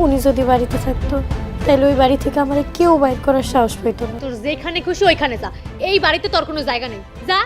উনি যদি বাড়িতে থাকতো তাহলে ওই বাড়ি থেকে আমার কেউ বাইর করার সাহস পেত না। তোর যেখানে খুশি ওইখানে যা, এই বাড়িতে তোর কোনো জায়গা নেই, যা।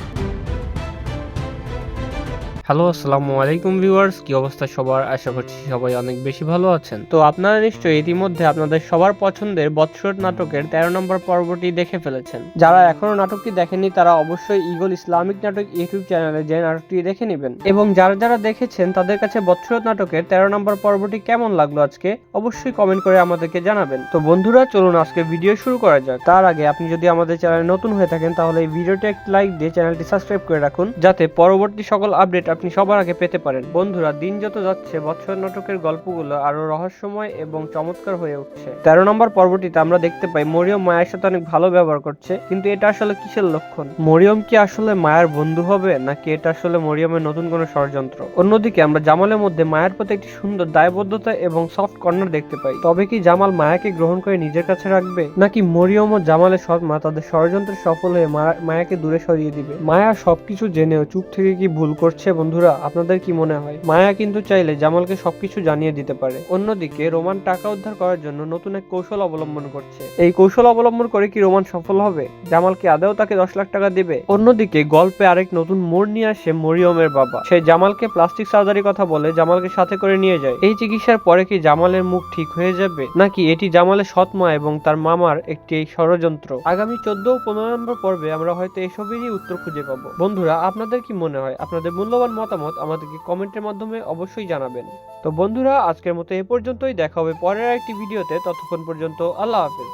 হ্যালো, আসসালামু আলাইকুম ভিউয়ার্স, কি অবস্থা সবার? আশা করছি সবাই অনেক বেশি ভালো আছেন। তো আপনারা নিশ্চয়ই ইতিমধ্যে আপনাদের সবার পছন্দের বৎসর নাটকের 13 নম্বর পর্বটি দেখে ফেলেছেন। যারা এখনো নাটকটি দেখেননি তারা অবশ্যই ইগল ইসলামিক নাটক ইউটিউব চ্যানেলে যে নাটকটি দেখে নেবেন, এবং যারা যারা দেখেছেন তাদের কাছে বৎসর নাটকের 13 নম্বর পর্বটি কেমন লাগলো আজকে অবশ্যই কমেন্ট করে আমাদেরকে জানাবেন। তো বন্ধুরা, চলুন আজকে ভিডিও শুরু করা যাক। তার আগে আপনি যদি আমাদের চ্যানেলে নতুন হয়ে থাকেন তাহলে এই ভিডিওটি একটি লাইক দিয়ে চ্যানেলটি সাবস্ক্রাইব করে রাখুন, যাতে পরবর্তী সকল আপডেট আপনি সবার আগে পেতে পারেন। বন্ধুরা, দিন যত যাচ্ছে বৎসর নাটকের গল্পগুলো আরো রহস্যময় এবং চমৎকার হয়ে উঠছে। 13 নম্বর পর্বটিতে আমরা দেখতে পাই মরিয়ম মায়ের সাথে অনেক ভালো ব্যবহার করছে, কিন্তু এটা আসলে কিসের লক্ষণ? মরিয়ম কি আসলে মায়ের বন্ধু হবে, নাকি এটা আসলে মরিয়মের নতুন কোনো ষড়যন্ত্র? অন্যদিকে আমরা জামালের মধ্যে মায়ের প্রতি একটি সুন্দর দায়বদ্ধতা এবং সফট কর্নার দেখতে পাই। তবে কি জামাল মায়াকে গ্রহণ করে নিজের কাছে রাখবে, নাকি মরিয়ম ও জামালের সৎ মা তাদের ষড়যন্ত্রে সফল হয়ে মায়াকে দূরে সরিয়ে দিবে? মায়া সবকিছু জেনেও চুপ থেকে কি ভুল করছে? বন্ধুরা, আপনাদের কি মনে হয়? মায়া কিন্তু চাইলে জামালকে সবকিছু জানিয়ে দিতে পারে। অন্যদিকে রোমান টাকা উদ্ধার করার জন্য নতুন এক কৌশল অবলম্বন করছে। এই কৌশল অবলম্বন করে কি রোমান সফল হবে? জামাল কি আদৌ তাকে 10 লাখ টাকা দিবে? অন্যদিকে গল্পে আরেক নতুন মোড় নিয়ে আসে মরিয়মের বাবা। সে জামালকে প্লাস্টিক সার্জারি কথা বলে জামালকে সাথে করে নিয়ে যায়। এই চিকিৎসার পরে কি জামালের মুখ ঠিক হয়ে যাবে, নাকি এটি জামালের সৎ মা এবং তার মামার একটি ষড়যন্ত্র? আগামী 14 ও 15 নম্বর পর্বে আমরা হয়তো এসবেরই উত্তর খুঁজে পাবো। বন্ধুরা, আপনাদের কি মনে হয়? আপনাদের মূল্যবান মতামত আমাদেরকে কমেন্টের মাধ্যমে অবশ্যই জানাবেন। তো বন্ধুরা, আজকের মতো এ পর্যন্তই। দেখা হবে পরের একটি ভিডিওতে। ততক্ষণ পর্যন্ত আল্লাহ হাফেজ।